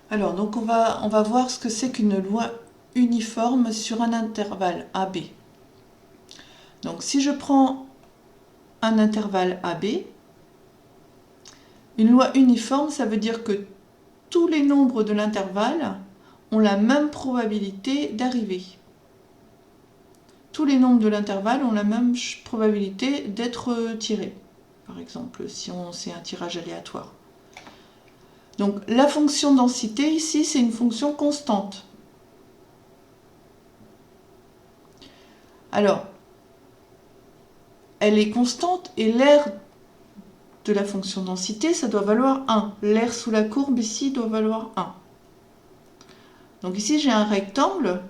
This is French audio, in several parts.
Alors, donc on va voir ce que c'est qu'une loi uniforme sur un intervalle AB. Donc, si je prends un intervalle AB, une loi uniforme, ça veut dire que tous les nombres de l'intervalle ont la même probabilité d'arriver. Tous les nombres de l'intervalle ont la même probabilité d'être tirés. Par exemple, si c'est un tirage aléatoire. Donc la fonction densité ici, c'est une fonction constante. Alors, elle est constante et l'aire de la fonction densité, ça doit valoir 1. L'aire sous la courbe ici doit valoir 1. Donc ici, j'ai un rectangle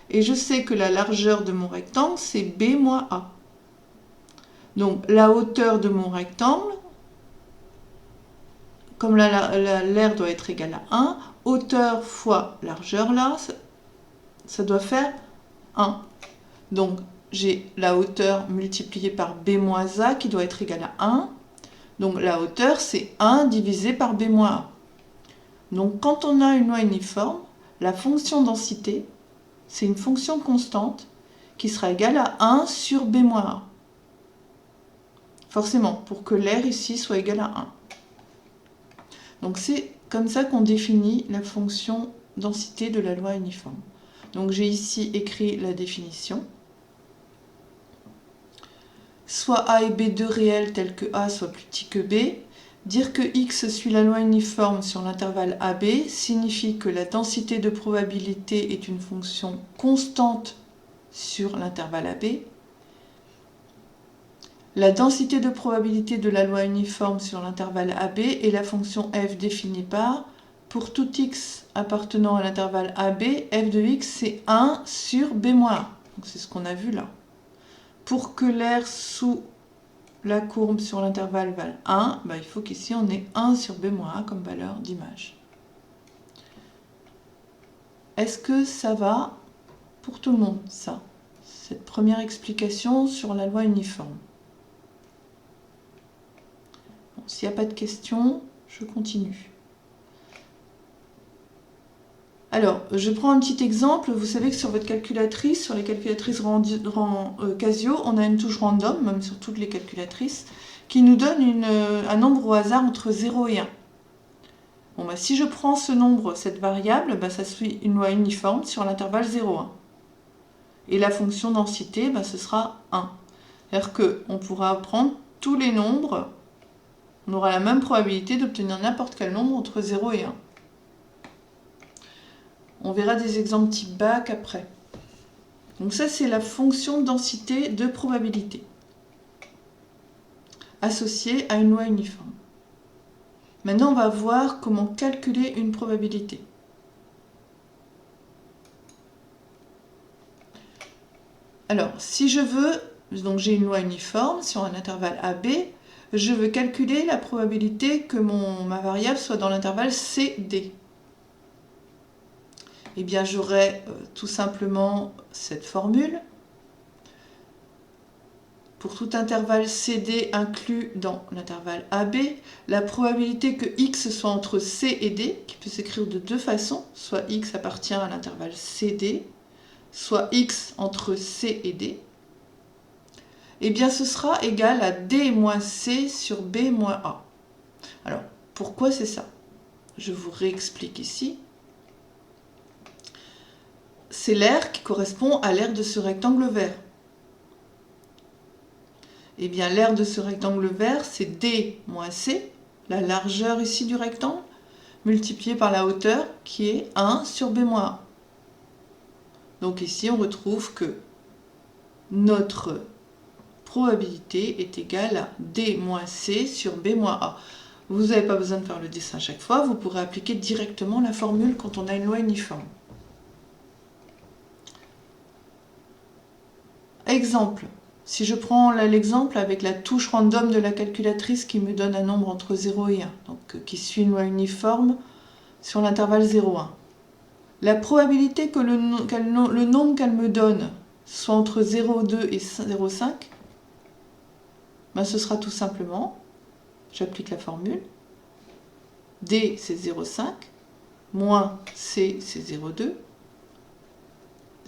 et je sais que la largeur de mon rectangle, c'est B moins A. Donc la hauteur de mon rectangle, comme l'aire doit être égale à 1, hauteur fois largeur là, ça doit faire 1. Donc j'ai la hauteur multipliée par B moins A qui doit être égale à 1. Donc la hauteur, c'est 1 divisé par B moins A. Donc quand on a une loi uniforme, la fonction densité, c'est une fonction constante qui sera égale à 1 sur B moins A. Forcément, pour que l'aire ici soit égale à 1. Donc c'est comme ça qu'on définit la fonction densité de la loi uniforme. Donc j'ai ici écrit la définition. Soit A et B2 réels tels que A soit plus petit que B. Dire que X suit la loi uniforme sur l'intervalle AB signifie que la densité de probabilité est une fonction constante sur l'intervalle AB. La densité de probabilité de la loi uniforme sur l'intervalle AB est la fonction f définie par, pour tout x appartenant à l'intervalle AB, f de x c'est 1 sur b moins 1. Donc c'est ce qu'on a vu là. Pour que l'aire sous la courbe sur l'intervalle vale 1, il faut qu'ici on ait 1 sur b moins 1 comme valeur d'image. Est-ce que ça va pour tout le monde, ça, cette première explication sur la loi uniforme? Bon, s'il n'y a pas de questions, je continue. Alors, je prends un petit exemple. Vous savez que sur votre calculatrice, sur les calculatrices Casio, on a une touche random, même sur toutes les calculatrices, qui nous donne un nombre au hasard entre 0 et 1. Bon, si je prends ce nombre, cette variable, ça suit une loi uniforme sur l'intervalle 0,1. Et la fonction densité, ce sera 1. C'est-à-dire qu'on pourra prendre tous les nombres, on aura la même probabilité d'obtenir n'importe quel nombre entre 0 et 1. On verra des exemples type bac après. Donc ça, c'est la fonction densité de probabilité associée à une loi uniforme. Maintenant, on va voir comment calculer une probabilité. Alors, si je veux, donc j'ai une loi uniforme sur un intervalle AB, je veux calculer la probabilité que ma variable soit dans l'intervalle CD. Eh bien, j'aurai tout simplement cette formule. Pour tout intervalle CD inclus dans l'intervalle AB, la probabilité que x soit entre C et D, qui peut s'écrire de deux façons, soit x appartient à l'intervalle CD, soit x entre C et D, eh bien ce sera égal à D moins C sur B moins A. Alors, pourquoi c'est ça? Je vous réexplique ici. C'est l'aire qui correspond à l'aire de ce rectangle vert. Eh bien, l'aire de ce rectangle vert, c'est D moins C, la largeur ici du rectangle, multiplié par la hauteur, qui est 1 sur B moins A. Donc ici, on retrouve que notre probabilité est égale à D moins C sur B moins A. Vous n'avez pas besoin de faire le dessin chaque fois, vous pourrez appliquer directement la formule quand on a une loi uniforme. Exemple. Si je prends l'exemple avec la touche random de la calculatrice qui me donne un nombre entre 0 et 1, donc qui suit une loi uniforme sur l'intervalle 0,1. La probabilité que le nombre qu'elle me donne soit entre 0,2 et 0,5, ce sera tout simplement, j'applique la formule, D c'est 0,5, moins C c'est 0,2,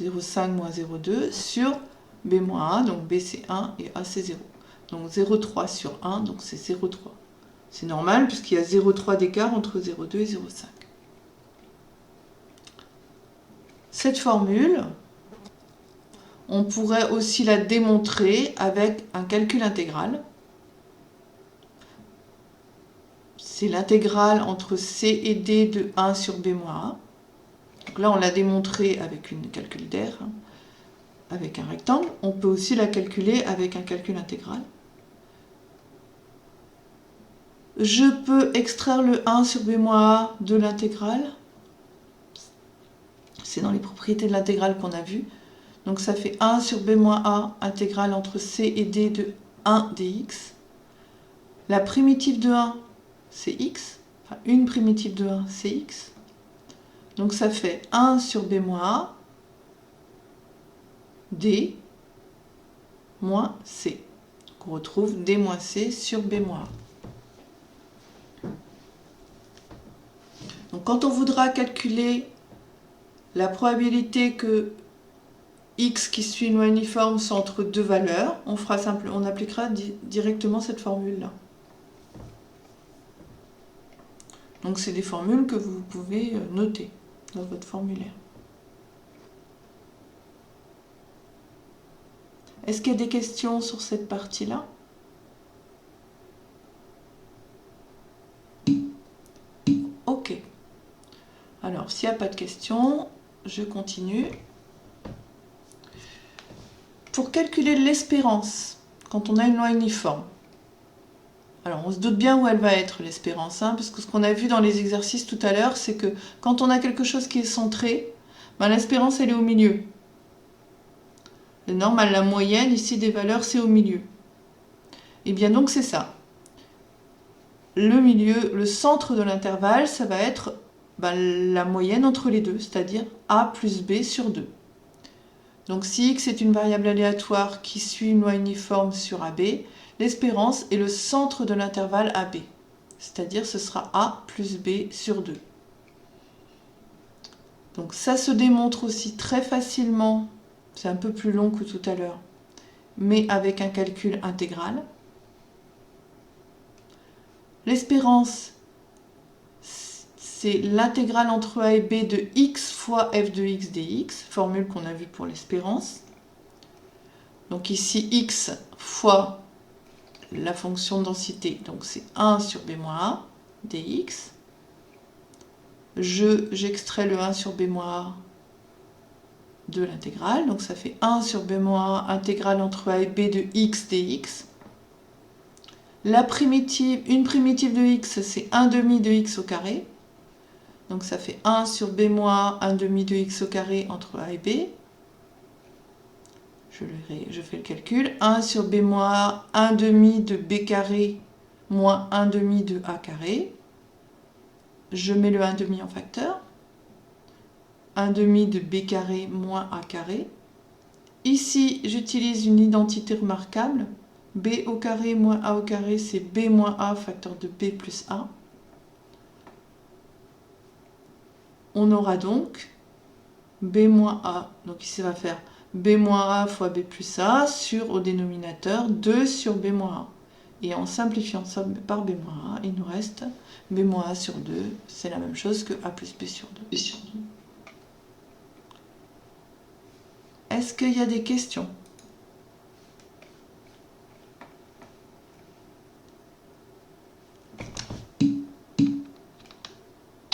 0,5 moins 0,2 sur B moins A, donc B c'est 1 et A c'est 0. Donc 0,3 sur 1, donc c'est 0,3. C'est normal puisqu'il y a 0,3 d'écart entre 0,2 et 0,5. Cette formule, on pourrait aussi la démontrer avec un calcul intégral. C'est l'intégrale entre C et D de 1 sur B moins A. Donc là, on l'a démontré avec une calcul d'air, avec un rectangle. On peut aussi la calculer avec un calcul intégral. Je peux extraire le 1 sur B moins A de l'intégrale. C'est dans les propriétés de l'intégrale qu'on a vu. Donc ça fait 1 sur B moins A, intégrale entre C et D de 1 dx. La primitive de 1, c'est x. Enfin, une primitive de 1, c'est x. Donc ça fait 1 sur B moins A, D moins C. Donc on retrouve D moins C sur B moins A. Donc quand on voudra calculer la probabilité que x qui suit une loi uniforme soit entre deux valeurs, on appliquera directement cette formule-là. Donc c'est des formules que vous pouvez noter dans votre formulaire. Est-ce qu'il y a des questions sur cette partie-là? Ok. Alors, s'il n'y a pas de questions, je continue. Pour calculer l'espérance, quand on a une loi uniforme, alors on se doute bien où elle va être l'espérance, parce que ce qu'on a vu dans les exercices tout à l'heure, c'est que quand on a quelque chose qui est centré, l'espérance elle est au milieu. C'est normal, la moyenne ici des valeurs c'est au milieu. Et bien donc c'est ça. Le milieu, le centre de l'intervalle, ça va être la moyenne entre les deux, c'est-à-dire A plus B sur 2. Donc si x est une variable aléatoire qui suit une loi uniforme sur AB, l'espérance est le centre de l'intervalle AB, c'est-à-dire ce sera A plus B sur 2. Donc ça se démontre aussi très facilement, c'est un peu plus long que tout à l'heure, mais avec un calcul intégral. L'espérance, c'est l'intégrale entre A et B de x fois f de x dx, formule qu'on a vue pour l'espérance. Donc ici, x fois la fonction de densité, donc c'est 1 sur b moins a dx. J'extrais le 1 sur b moins a de l'intégrale, donc ça fait 1 sur b moins a intégrale entre a et b de x dx. Une primitive de x, c'est 1 demi de x au carré. Donc ça fait 1 sur b moins 1 demi de x au carré entre a et b. Je fais le calcul. 1 sur b moins 1 demi de b carré moins 1 demi de a carré. Je mets le 1 demi en facteur. 1 demi de b carré moins a carré. Ici, j'utilise une identité remarquable. B au carré moins a au carré, c'est b moins a facteur de b plus a. On aura donc b moins a, donc ici on va faire b moins a fois b plus a sur, au dénominateur, 2 sur b moins a. Et en simplifiant ça par b moins a, il nous reste b moins a sur 2, c'est la même chose que a plus b sur 2. Est-ce qu'il y a des questions ?